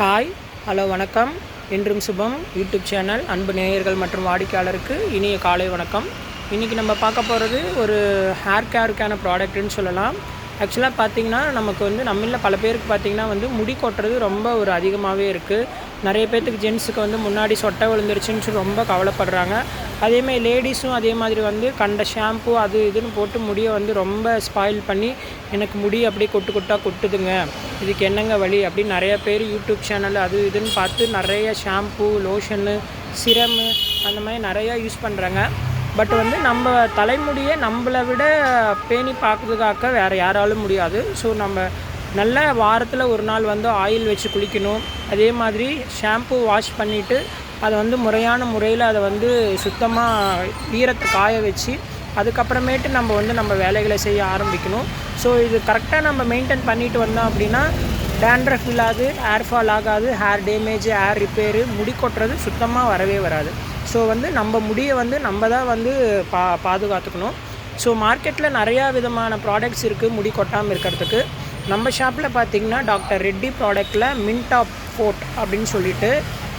Hi, hello, வணக்கம். என்றும் சுபம் YouTube channel அன்பு நேயர்கள் மற்றும் வாடிக்கையாளருக்கு இனிய காலை வணக்கம். இன்றைக்கி நம்ம பார்க்க போகிறது ஒரு ஹேர் கேருக்கான ப்ராடக்ட்டுன்னு சொல்லலாம். ஆக்சுவலாக பார்த்திங்கன்னா நமக்கு நம்மள பல பேருக்கு பார்த்திங்கன்னா முடி கொட்டுறது ரொம்ப ஒரு அதிகமாகவே இருக்குது. நிறைய பேர்த்துக்கு ஜென்ஸுக்கு முன்னாடி சொட்டை விழுந்துருச்சுன்னு சொல்லி ரொம்ப கவலைப்படுறாங்க. அதேமாதிரி லேடிஸும் அதே மாதிரி கண்ட ஷாம்பு அது இதுன்னு போட்டு முடியை ரொம்ப ஸ்பாயில் பண்ணி எனக்கு முடி அப்படியே கொட்டு கொட்டாக கொட்டுதுங்க, இதுக்கு என்னங்க வழி அப்படின்னு நிறைய பேர் யூடியூப் சேனல் அது இதுன்னு பார்த்து நிறைய ஷாம்பு, லோஷனு, சிரமு அந்த மாதிரி நிறையா யூஸ் பண்ணுறாங்க. பட் நம்ம தலைமுடியை நம்மளை விட பேணி பார்க்குறதுக்காக வேறு யாராலும் முடியாது. ஸோ நம்ம நல்ல வாரத்தில் ஒரு நாள் ஆயில் வச்சு குளிக்கணும். அதே மாதிரி ஷாம்பு வாஷ் பண்ணிவிட்டு அதை முறையான முறையில் அதை சுத்தமாக ஈரத்தை காய வச்சு அதுக்கப்புறமேட்டு நம்ம வேலைகளை செய்ய ஆரம்பிக்கணும். ஸோ இது கரெக்டாக நம்ம மெயின்டைன் பண்ணிட்டு வந்தோம் அப்படின்னா டேண்ட்ரஃப் இல்லாது, ஹேர் ஃபால் ஆகாது, ஹேர் டேமேஜ், ஹேர் ரிப்பேரு, முடி கொட்டுறது சுத்தமாக வரவே வராது. ஸோ நம்ம முடியை நம்ம தான் பாதுகாத்துக்கணும். ஸோ மார்க்கெட்டில் நிறையா விதமான ப்ராடக்ட்ஸ் இருக்குது முடி கொட்டாமல் இருக்கிறதுக்கு. நம்ம ஷாப்பில் பார்த்திங்கன்னா டாக்டர் ரெட்டி ப்ராடக்டில் மின்டாப் ஃபோர்ட் அப்படின்னு சொல்லிட்டு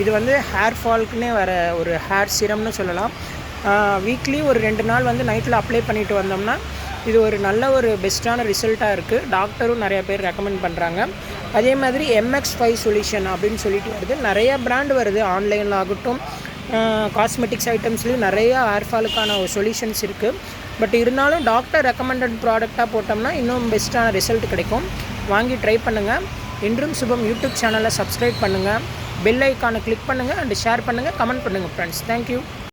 இது ஹேர் ஃபால்க்குன்னே வர ஒரு ஹேர் சிரம்னு சொல்லலாம். வீக்லி ஒரு 2 நாள் நைட்டில் அப்ளை பண்ணிட்டு வந்தோம்னா இது ஒரு நல்ல ஒரு பெஸ்ட்டான ரிசல்ட்டாக இருக்குது. டாக்டரும் நிறைய பேர் ரெக்கமெண்ட் பண்ணுறாங்க. அதே மாதிரி MX5 சொல்யூஷன் அப்படின்னு சொல்லிட்டு வருது. நிறையா பிராண்ட் வருது, ஆன்லைனில் ஆகட்டும், காஸ்மெட்டிக்ஸ் ஐட்டம்ஸ்லேயும் நிறையா ஹேர் ஃபாலுக்கான சொல்யூஷன்ஸ் இருக்குது. பட் இருந்தாலும் டாக்டர் ரெக்கமெண்டட் ப்ராடக்டாக போட்டோம்னா இன்னும் பெஸ்ட்டான ரிசல்ட் கிடைக்கும். வாங்கி ட்ரை பண்ணுங்கள். என்றும் சுபம் யூடியூப் சேனலை சப்ஸ்கிரைப் பண்ணுங்கள், பெல் ஐக்கானை கிளிக் பண்ணுங்கள், அண்ட் ஷேர் பண்ணுங்கள், கமெண்ட் பண்ணுங்கள் ஃப்ரெண்ட்ஸ். தேங்க்யூ.